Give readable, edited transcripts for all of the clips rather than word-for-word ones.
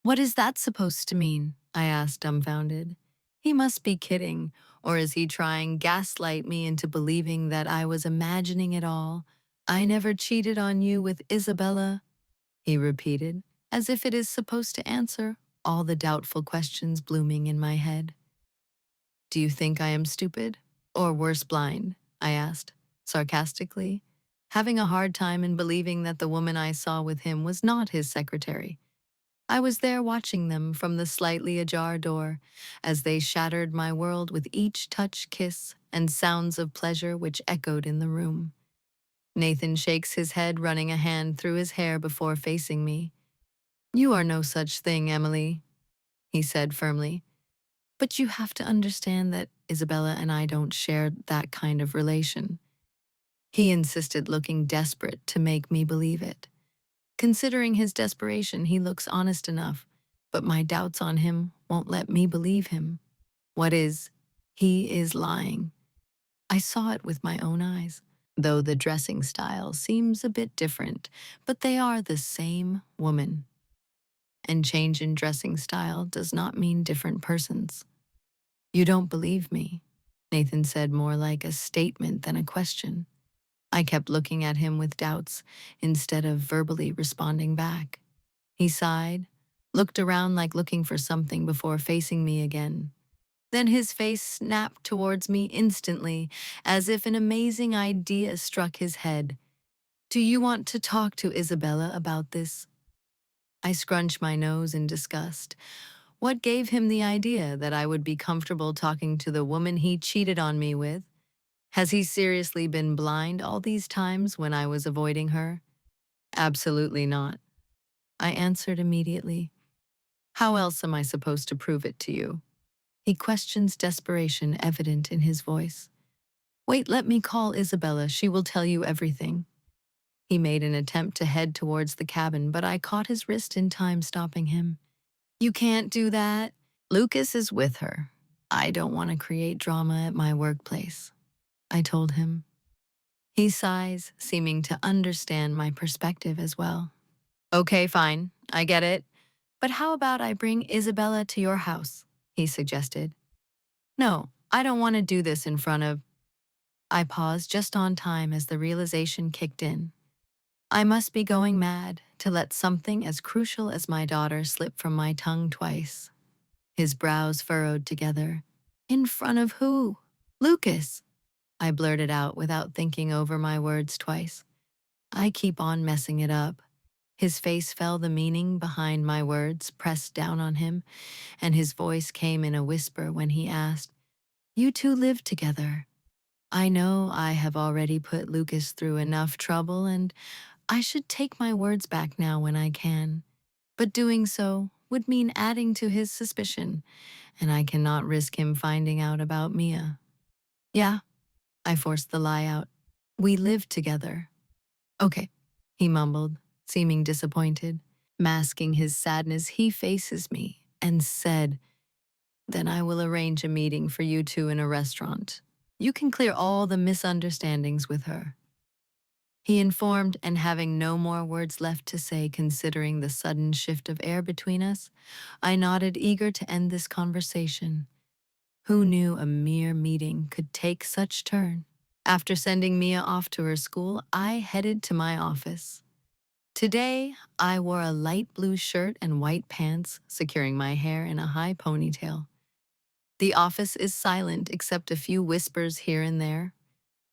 What is that supposed to mean? I asked, dumbfounded. He must be kidding, or is he trying gaslight me into believing that I was imagining it all? I never cheated on you with Isabella, he repeated, as if it is supposed to answer all the doubtful questions blooming in my head. Do you think I am stupid? Or worse, blind? I asked, sarcastically, having a hard time in believing that the woman I saw with him was not his secretary. I was there watching them from the slightly ajar door as they shattered my world with each touch, kiss, and sounds of pleasure which echoed in the room. Nathan shakes his head, running a hand through his hair before facing me. You are no such thing, Emily, he said firmly. But you have to understand that Isabella and I don't share that kind of relation. He insisted, looking desperate to make me believe it. Considering his desperation, he looks honest enough, but my doubts on him won't let me believe him. What is? He is lying. I saw it with my own eyes, though the dressing style seems a bit different, but they are the same woman. And change in dressing style does not mean different persons. You don't believe me, Nathan said, more like a statement than a question. I kept looking at him with doubts instead of verbally responding back. He sighed, looked around like looking for something before facing me again. Then his face snapped towards me instantly, as if an amazing idea struck his head. Do you want to talk to Isabella about this? I scrunched my nose in disgust. What gave him the idea that I would be comfortable talking to the woman he cheated on me with? Has he seriously been blind all these times when I was avoiding her? Absolutely not, I answered immediately. How else am I supposed to prove it to you? He questions, desperation evident in his voice. Wait, let me call Isabella. She will tell you everything. He made an attempt to head towards the cabin, but I caught his wrist in time, stopping him. You can't do that. Lucas is with her. I don't want to create drama at my workplace, I told him. He sighs, seeming to understand my perspective as well. Okay, fine, I get it. But how about I bring Isabella to your house? He suggested. No, I don't want to do this in front of. I paused just on time as the realization kicked in. I must be going mad to let something as crucial as my daughter slip from my tongue twice. His brows furrowed together. In front of who? Lucas, I blurted out without thinking over my words twice. I keep on messing it up. His face fell, the meaning behind my words pressed down on him, and his voice came in a whisper when he asked, You two live together. I know I have already put Lucas through enough trouble, and I should take my words back now when I can. But doing so would mean adding to his suspicion, and I cannot risk him finding out about Mia. Yeah, I forced the lie out. We live together. Okay, he mumbled, seeming disappointed. Masking his sadness, he faces me and said, Then I will arrange a meeting for you two in a restaurant. You can clear all the misunderstandings with her. He informed, and having no more words left to say considering the sudden shift of air between us, I nodded, eager to end this conversation. Who knew a mere meeting could take such turn? After sending Mia off to her school, I headed to my office. Today, I wore a light blue shirt and white pants, securing my hair in a high ponytail. The office is silent except a few whispers here and there.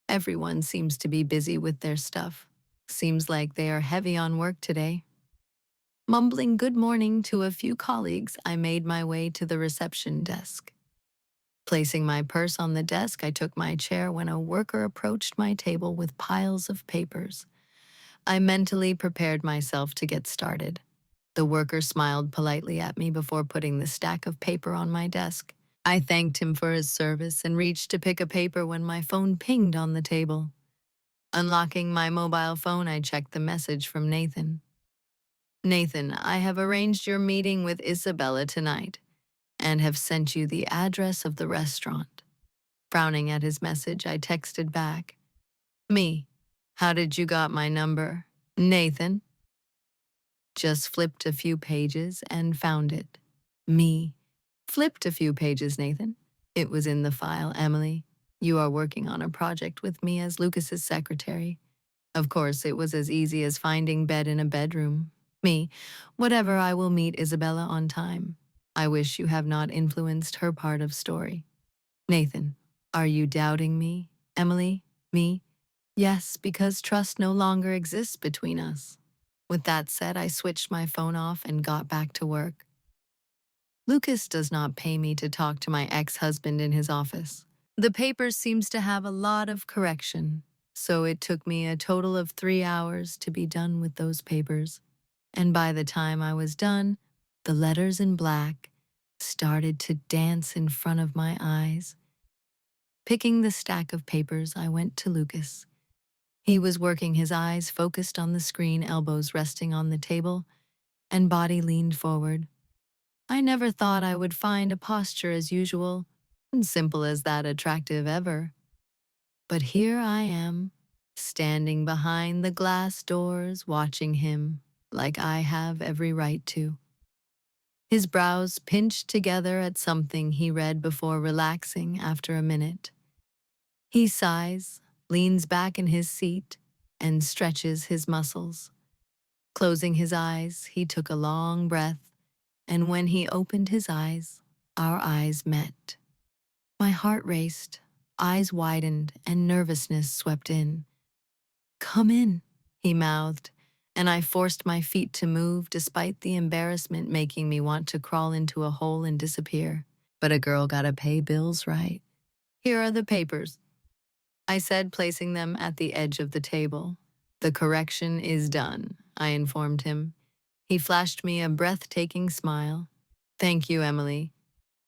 Everyone seems to be busy with their stuff. Seems like they are heavy on work today. Mumbling good morning to a few colleagues, I made my way to the reception desk. Placing my purse on the desk, I took my chair when a worker approached my table with piles of papers. I mentally prepared myself to get started. The worker smiled politely at me before putting the stack of paper on my desk. I thanked him for his service and reached to pick a paper when my phone pinged on the table. Unlocking my mobile phone, I checked the message from Nathan. Nathan, I have arranged your meeting with Isabella tonight and have sent you the address of the restaurant. Frowning at his message, I texted back. Me, how did you got my number? Nathan? Just flipped a few pages and found it. Me. Flipped a few pages, Nathan. It was in the file, Emily. You are working on a project with me as Lucas's secretary. Of course, it was as easy as finding bed in a bedroom. Me. Whatever, I will meet Isabella on time. I wish you have not influenced her part of story. Nathan. Are you doubting me? Emily? Me? Yes, because trust no longer exists between us. With that said, I switched my phone off and got back to work. Lucas does not pay me to talk to my ex-husband in his office. The paper seems to have a lot of correction, so it took me a total of 3 hours to be done with those papers. And by the time I was done, the letters in black started to dance in front of my eyes. Picking the stack of papers, I went to Lucas. He was working, his eyes focused on the screen, elbows resting on the table, and body leaned forward. I never thought I would find a posture as usual, and simple as that attractive ever. But here I am, standing behind the glass doors, watching him like I have every right to. His brows pinched together at something he read before relaxing after a minute. He sighs, leans back in his seat, and stretches his muscles. Closing his eyes, he took a long breath, and when he opened his eyes, our eyes met. My heart raced, eyes widened, and nervousness swept in. "Come in," he mouthed, and I forced my feet to move despite the embarrassment making me want to crawl into a hole and disappear. But a girl gotta pay bills, right? Here are the papers, I said, placing them at the edge of the table. The correction is done, I informed him. He flashed me a breathtaking smile. Thank you, Emily.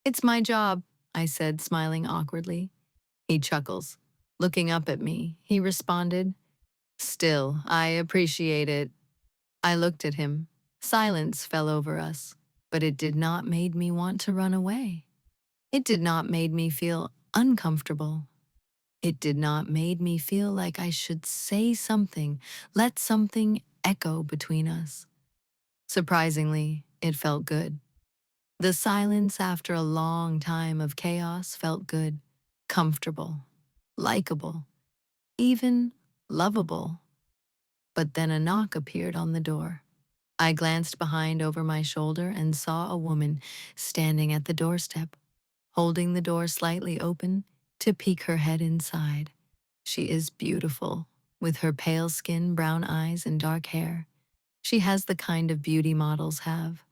It's my job, I said, smiling awkwardly. He chuckles. Looking up at me, he responded, Still, I appreciate it. I looked at him. Silence fell over us, but it did not make me want to run away. It did not make me feel uncomfortable. It did not make me feel like I should say something, let something echo between us. Surprisingly, it felt good. The silence after a long time of chaos felt good, comfortable, likable, even lovable. But then a knock appeared on the door. I glanced behind over my shoulder and saw a woman standing at the doorstep, holding the door slightly open to peek her head inside. She is beautiful, with her pale skin, brown eyes, and dark hair. She has the kind of beauty models have.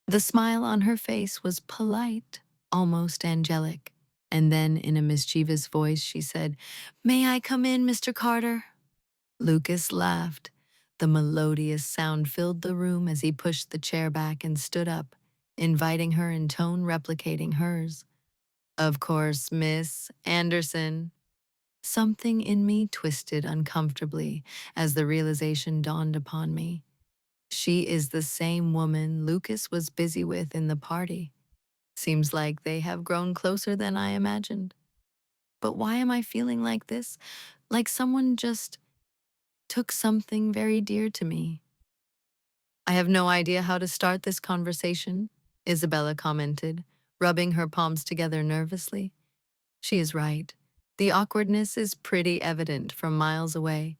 The smile on her face was polite, almost angelic. And then, in a mischievous voice, she said, "May I come in, Mr. Carter?" Lucas laughed. The melodious sound filled the room as he pushed the chair back and stood up, inviting her in tone replicating hers. "Of course, Miss Anderson." Something in me twisted uncomfortably as the realization dawned upon me. She is the same woman Lucas was busy with in the party. Seems like they have grown closer than I imagined. But why am I feeling like this? Like someone just took something very dear to me. I have no idea how to start this conversation, Isabella commented, rubbing her palms together nervously. She is right. The awkwardness is pretty evident from miles away.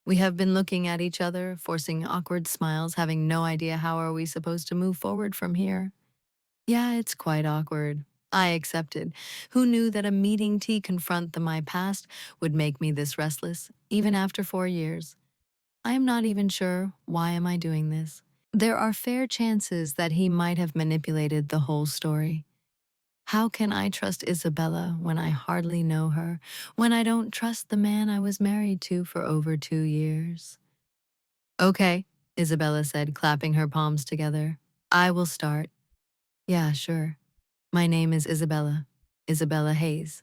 We have been looking at each other, forcing awkward smiles, having no idea how are we supposed to move forward from here. Yeah, it's quite awkward. I accepted. Who knew that a meeting to confront my past would make me this restless, even after 4 years? I am not even sure why am I doing this. There are fair chances that he might have manipulated the whole story. How can I trust Isabella when I hardly know her, when I don't trust the man I was married to for over 2 years? Okay, Isabella said, clapping her palms together. I will start. Yeah, sure. My name is Isabella. Isabella Hayes.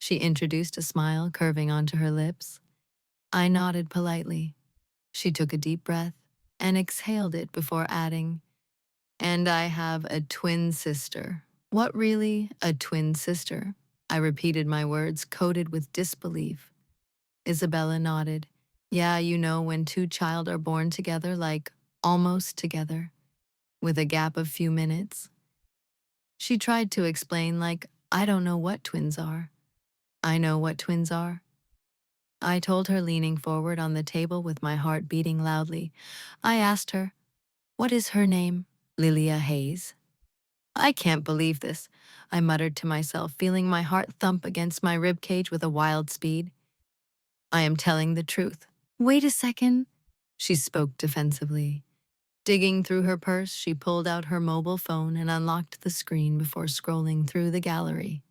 She introduced, a smile curving onto her lips. I nodded politely. She took a deep breath and exhaled it before adding, and I have a twin sister. What, really? A twin sister? I repeated my words, coated with disbelief. Isabella nodded. Yeah, you know when two child are born together, like almost together, with a gap of few minutes. She tried to explain like, I don't know what twins are. I know what twins are. I told her, leaning forward on the table with my heart beating loudly. I asked her, what is her name? Lilia Hayes. I can't believe this, I muttered to myself, feeling my heart thump against my ribcage with a wild speed. I am telling the truth. Wait a second, she spoke defensively. Digging through her purse, she pulled out her mobile phone and unlocked the screen before scrolling through the gallery.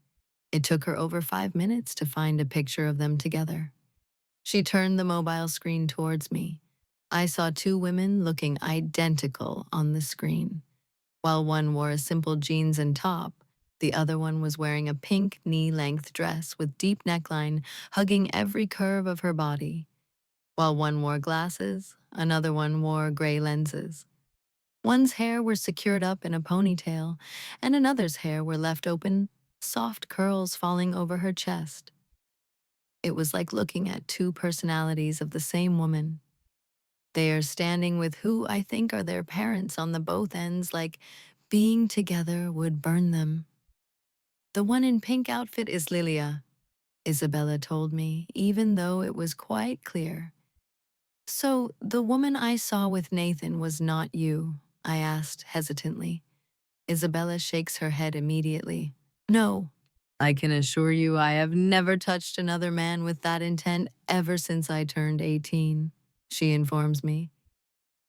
It took her over 5 minutes to find a picture of them together. She turned the mobile screen towards me. I saw two women looking identical on the screen. While one wore a simple jeans and top, the other one was wearing a pink knee-length dress with deep neckline hugging every curve of her body. While one wore glasses, another one wore gray lenses. One's hair were secured up in a ponytail, and another's hair were left open, soft curls falling over her chest. It was like looking at two personalities of the same woman. They are standing with who I think are their parents on the both ends, like being together would burn them. The one in pink outfit is Lilia, Isabella told me, even though it was quite clear. So, the woman I saw with Nathan was not you? I asked hesitantly. Isabella shakes her head immediately. No. I can assure you I have never touched another man with that intent ever since I turned 18, she informs me.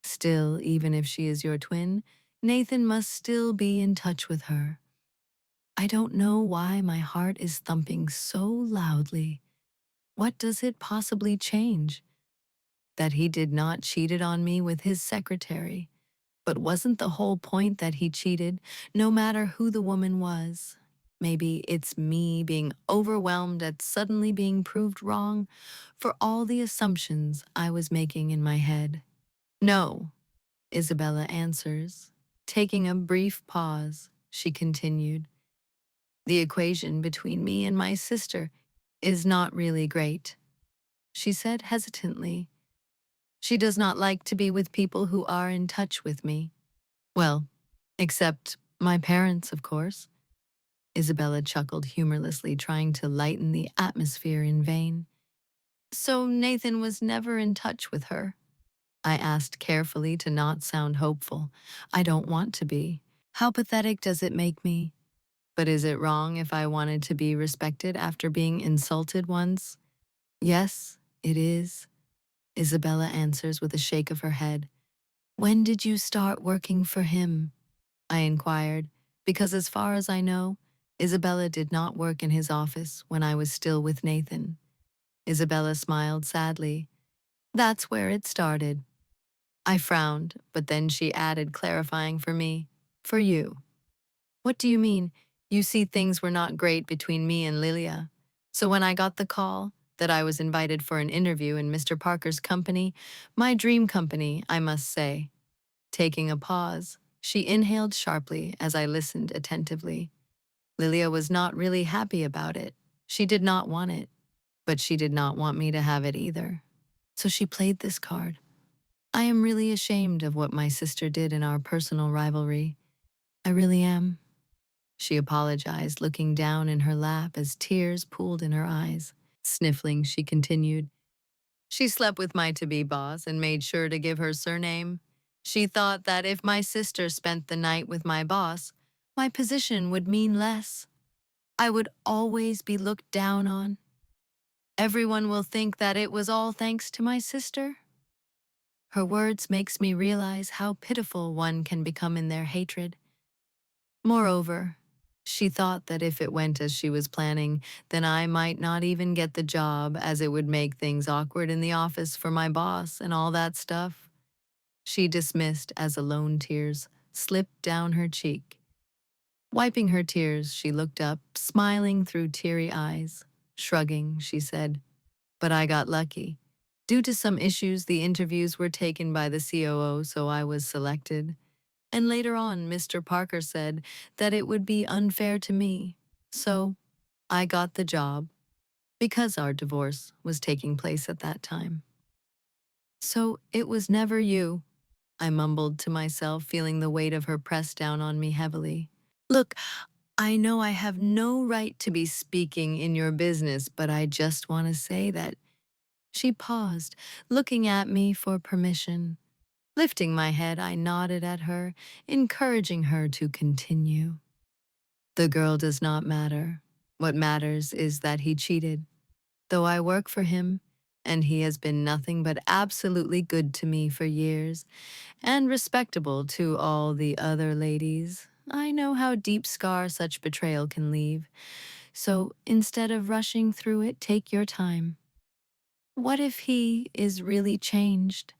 Still, even if she is your twin, Nathan must still be in touch with her. I don't know why my heart is thumping so loudly. What does it possibly change? That he did not cheated on me with his secretary. But wasn't the whole point that he cheated, no matter who the woman was? Maybe it's me being overwhelmed at suddenly being proved wrong for all the assumptions I was making in my head. No, Isabella answers. Taking a brief pause, she continued. The equation between me and my sister is not really great, she said hesitantly. She does not like to be with people who are in touch with me. Well, except my parents, of course. Isabella chuckled humorlessly, trying to lighten the atmosphere in vain. So Nathan was never in touch with her? I asked carefully to not sound hopeful. I don't want to be. How pathetic does it make me? But is it wrong if I wanted to be respected after being insulted once? Yes, it is, Isabella answers with a shake of her head. When did you start working for him? I inquired, because as far as I know, Isabella did not work in his office when I was still with Nathan. Isabella smiled sadly. That's where it started. I frowned, but then she added, clarifying for me, for you. What do you mean? You see, things were not great between me and Lilia. So when I got the call that I was invited for an interview in Mr. Parker's company, my dream company, I must say. Taking a pause, she inhaled sharply as I listened attentively. Lilia was not really happy about it. She did not want it, but she did not want me to have it either. So she played this card. I am really ashamed of what my sister did in our personal rivalry. I really am. She apologized, looking down in her lap as tears pooled in her eyes. Sniffling, she continued. She slept with my to-be boss and made sure to give her surname. She thought that if my sister spent the night with my boss, my position would mean less. I would always be looked down on. Everyone will think that it was all thanks to my sister. Her words makes me realize how pitiful one can become in their hatred. Moreover, she thought that if it went as she was planning, then I might not even get the job, as it would make things awkward in the office for my boss and all that stuff. She dismissed as a lone tears slipped down her cheek. Wiping her tears, she looked up, smiling through teary eyes. Shrugging, she said, but I got lucky. Due to some issues, the interviews were taken by the COO, so I was selected. And later on, Mr. Parker said that it would be unfair to me. So, I got the job, because our divorce was taking place at that time. So, it was never you? I mumbled to myself, feeling the weight of her press down on me heavily. Look, I know I have no right to be speaking in your business, but I just want to say that. She paused, looking at me for permission. Lifting my head, I nodded at her, encouraging her to continue. The girl does not matter. What matters is that he cheated. Though I work for him, and he has been nothing but absolutely good to me for years, and respectable to all the other ladies, I know how deep scar such betrayal can leave. So instead of rushing through it, take your time. What if he is really changed?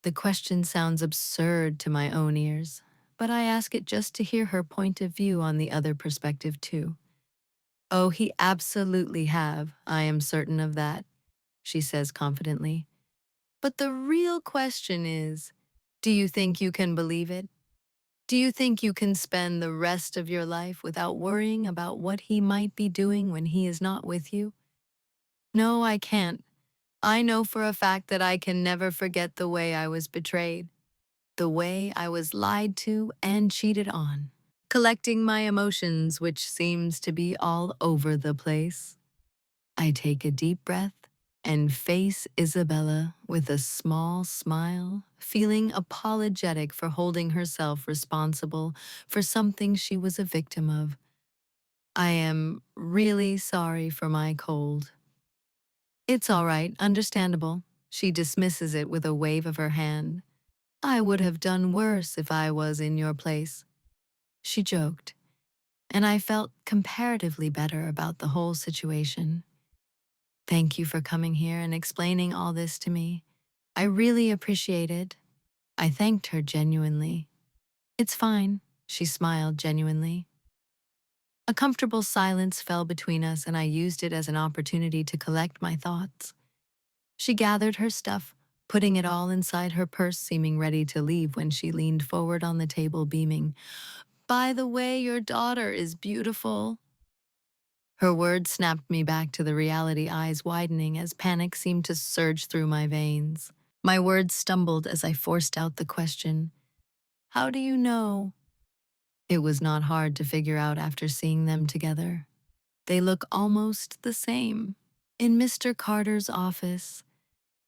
The question sounds absurd to my own ears, but I ask it just to hear her point of view on the other perspective too. Oh, he absolutely have, I am certain of that, she says confidently. But the real question is, do you think you can believe it? Do you think you can spend the rest of your life without worrying about what he might be doing when he is not with you? No, I can't. I know for a fact that I can never forget the way I was betrayed, the way I was lied to and cheated on. Collecting my emotions, which seems to be all over the place, I take a deep breath and face Isabella with a small smile, feeling apologetic for holding herself responsible for something she was a victim of. I am really sorry for my cold. It's all right, understandable. She dismisses it with a wave of her hand. I would have done worse if I was in your place. She joked, and I felt comparatively better about the whole situation. Thank you for coming here and explaining all this to me. I really appreciate it. I thanked her genuinely. It's fine, she smiled genuinely. A comfortable silence fell between us, and I used it as an opportunity to collect my thoughts. She gathered her stuff, putting it all inside her purse, seeming ready to leave when she leaned forward on the table, beaming. By the way, your daughter is beautiful. Her words snapped me back to the reality, eyes widening as panic seemed to surge through my veins. My words stumbled as I forced out the question, how do you know? It was not hard to figure out after seeing them together. They look almost the same. In Mr. Carter's office,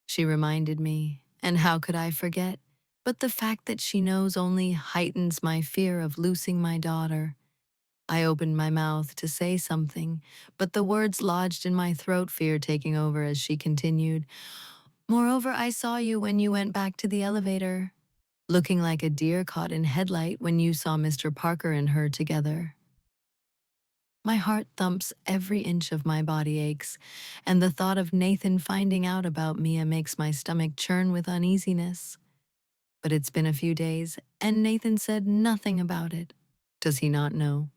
she reminded me, and how could I forget? But the fact that she knows only heightens my fear of losing my daughter. I opened my mouth to say something, but the words lodged in my throat, fear taking over as she continued. Moreover, I saw you when you went back to the elevator, looking like a deer caught in headlight when you saw Mr. Parker and her together. My heart thumps, every inch of my body aches, and the thought of Nathan finding out about Mia makes my stomach churn with uneasiness. But it's been a few days, and Nathan said nothing about it. Does he not know?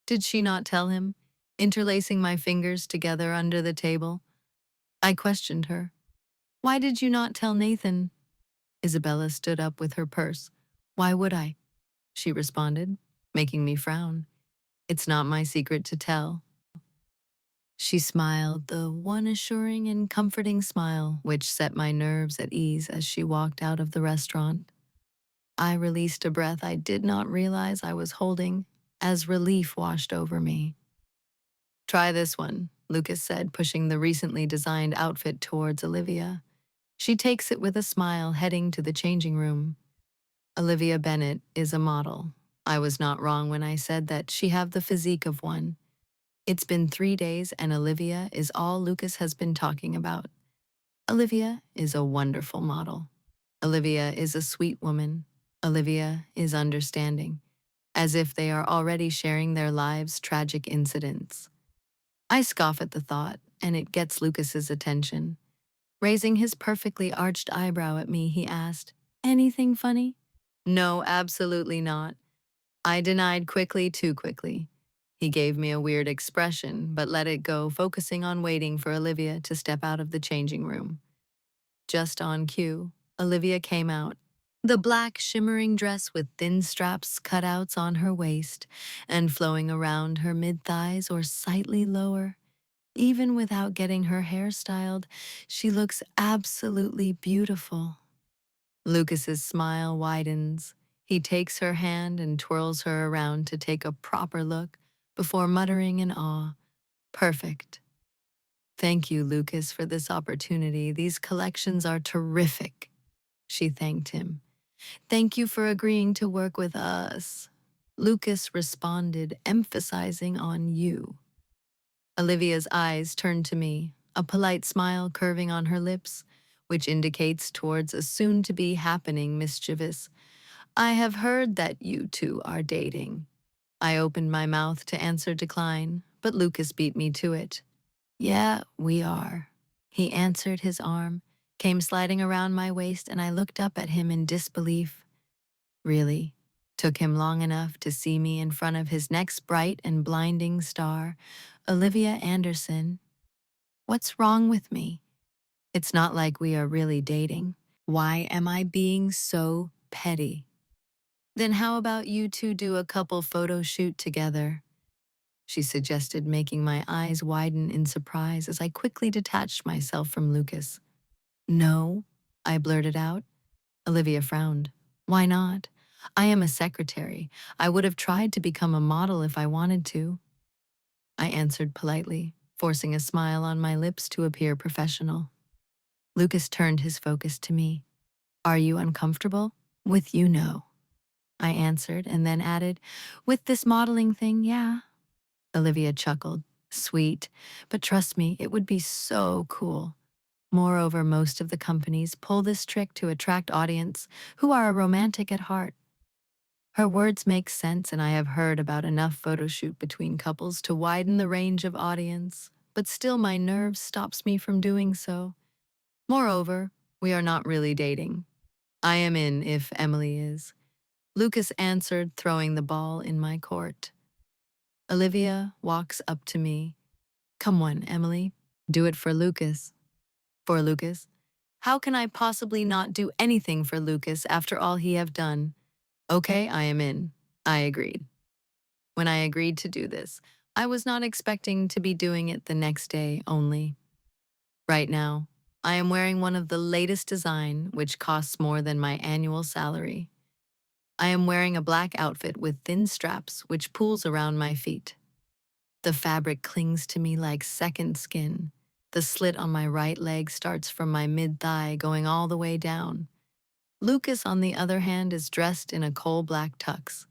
Did she not tell him? Interlacing my fingers together under the table, I questioned her. Why did you not tell Nathan? Isabella stood up with her purse. Why would I? She responded, making me frown. It's not my secret to tell. She smiled, the one assuring and comforting smile which set my nerves at ease as she walked out of the restaurant. I released a breath I did not realize I was holding as relief washed over me. Try this one, Lucas said, pushing the recently designed outfit towards Olivia. She takes it with a smile, heading to the changing room. Olivia Bennett is a model. I was not wrong when I said that she have the physique of one. It's been 3 days and Olivia is all Lucas has been talking about. Olivia is a wonderful model. Olivia is a sweet woman. Olivia is understanding, as if they are already sharing their lives' tragic incidents. I scoff at the thought, and it gets Lucas's attention. Raising his perfectly arched eyebrow at me, he asked, anything funny? No, absolutely not. I denied quickly, too quickly. He gave me a weird expression, but let it go, focusing on waiting for Olivia to step out of the changing room. Just on cue, Olivia came out. The black, shimmering dress with thin straps cutouts on her waist and flowing around her mid-thighs or slightly lower. Even without getting her hair styled, she looks absolutely beautiful. Lucas's smile widens. He takes her hand and twirls her around to take a proper look before muttering in awe, "Perfect. Thank you, Lucas, for this opportunity. These collections are terrific." She thanked him. "Thank you for agreeing to work with us." Lucas responded, emphasizing on you. Olivia's eyes turned to me, a polite smile curving on her lips, which indicates towards a soon-to-be happening mischievous, "I have heard that you two are dating." I opened my mouth to answer decline, but Lucas beat me to it. "Yeah, we are." He answered, his arm came sliding around my waist, and I looked up at him in disbelief. Really? Took him long enough to see me in front of his next bright and blinding star, Olivia Anderson. What's wrong with me? It's not like we are really dating. Why am I being so petty? Then how about you two do a couple photo shoot together? She suggested, making my eyes widen in surprise as I quickly detached myself from Lucas. "No," I blurted out. Olivia frowned. "Why not? I am a secretary. I would have tried to become a model if I wanted to." I answered politely, forcing a smile on my lips to appear professional. Lucas turned his focus to me. "Are you uncomfortable?" "With you, no," I answered, and then added, "With this modeling thing, yeah." Olivia chuckled. "Sweet, but trust me, it would be so cool. Moreover, most of the companies pull this trick to attract audience who are romantic at heart." Her words make sense, and I have heard about enough photo shoot between couples to widen the range of audience, but still my nerves stops me from doing so. Moreover, we are not really dating. I am in if Emily is. Lucas answered, throwing the ball in my court. Olivia walks up to me. "Come on, Emily. Do it for Lucas." "For Lucas? How can I possibly not do anything for Lucas after all he have done?" "Okay, I am in." I agreed. When I agreed to do this, I was not expecting to be doing it the next day only. Right now, I am wearing one of the latest design, which costs more than my annual salary. I am wearing a black outfit with thin straps which pulls around my feet. The fabric clings to me like second skin. The slit on my right leg starts from my mid-thigh going all the way down. Lucas, on the other hand, is dressed in a coal-black tux.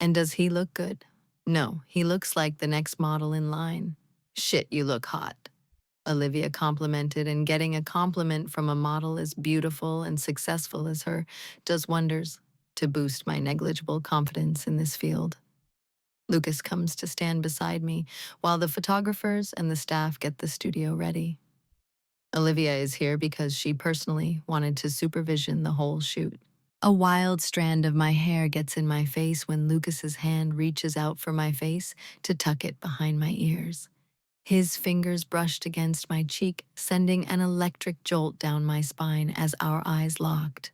And does he look good? No, he looks like the next model in line. "Shit, you look hot," Olivia complimented, and getting a compliment from a model as beautiful and successful as her does wonders to boost my negligible confidence in this field. Lucas comes to stand beside me while the photographers and the staff get the studio ready. Olivia is here because she personally wanted to supervision the whole shoot. A wild strand of my hair gets in my face when Lucas's hand reaches out for my face to tuck it behind my ears. His fingers brushed against my cheek, sending an electric jolt down my spine as our eyes locked.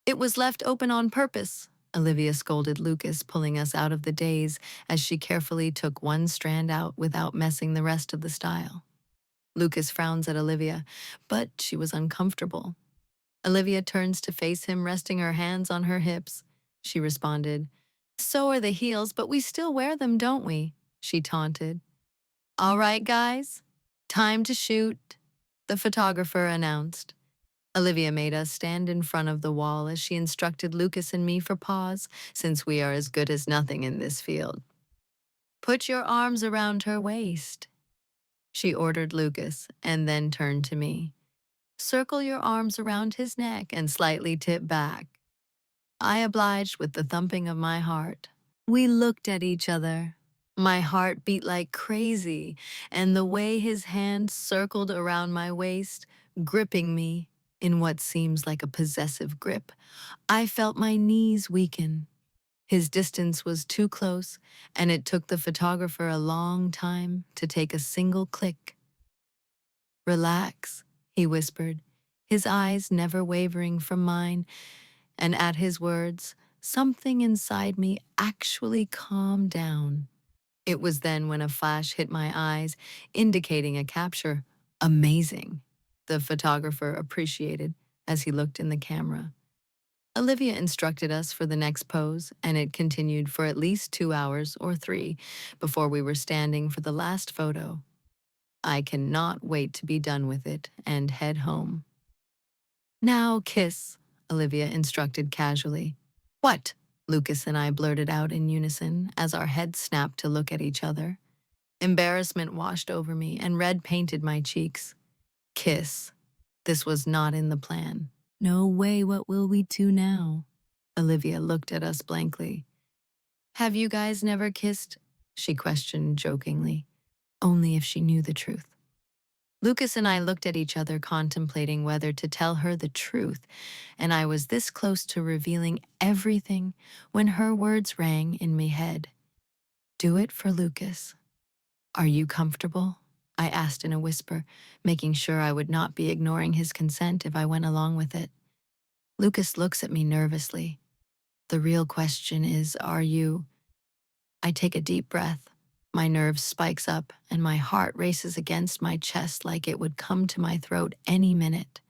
"It was left open on purpose," Olivia scolded Lucas, pulling us out of the daze as she carefully took one strand out without messing the rest of the style. Lucas frowns at Olivia, but she was uncomfortable. Olivia turns to face him, resting her hands on her hips. She responded, "So are the heels, but we still wear them, don't we?" She taunted. "All right, guys, time to shoot," the photographer announced. Olivia made us stand in front of the wall as she instructed Lucas and me for pause, since we are as good as nothing in this field. "Put your arms around her waist," she ordered Lucas, and then turned to me. "Circle your arms around his neck and slightly tip back." I obliged with the thumping of my heart. We looked at each other. My heart beat like crazy, and the way his hand circled around my waist, gripping me in what seems like a possessive grip, I felt my knees weaken. His distance was too close, and it took the photographer a long time to take a single click. "Relax," he whispered, his eyes never wavering from mine, and at his words, something inside me actually calmed down. It was then when a flash hit my eyes, indicating a capture. "Amazing," the photographer appreciated as he looked in the camera. Olivia instructed us for the next pose, and it continued for at least 2 hours or three before we were standing for the last photo. I cannot wait to be done with it and head home. Now kiss, Olivia instructed casually. What? Lucas and I blurted out in unison as our heads snapped to look at each other. Embarrassment washed over me and red painted my cheeks. Kiss. This was not in the plan. No way, what will we do now? Olivia looked at us blankly. Have you guys never kissed? She questioned jokingly. Only if she knew the truth. Lucas and I looked at each other contemplating whether to tell her the truth, and I was this close to revealing everything when her words rang in my head. Do it for Lucas. Are you comfortable? I asked in a whisper, making sure I would not be ignoring his consent if I went along with it. Lucas looks at me nervously. The real question is, are you? I take a deep breath. My nerves spikes up and my heart races against my chest like it would come to my throat any minute.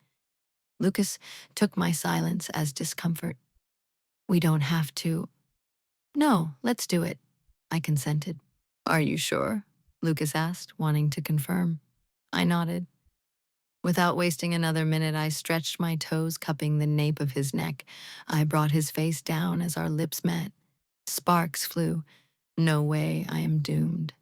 Lucas took my silence as discomfort. We don't have to. No, let's do it. I consented. Are you sure? Lucas asked, wanting to confirm. I nodded. Without wasting another minute, I stretched my toes, cupping the nape of his neck. I brought his face down as our lips met. Sparks flew. No way, I am doomed.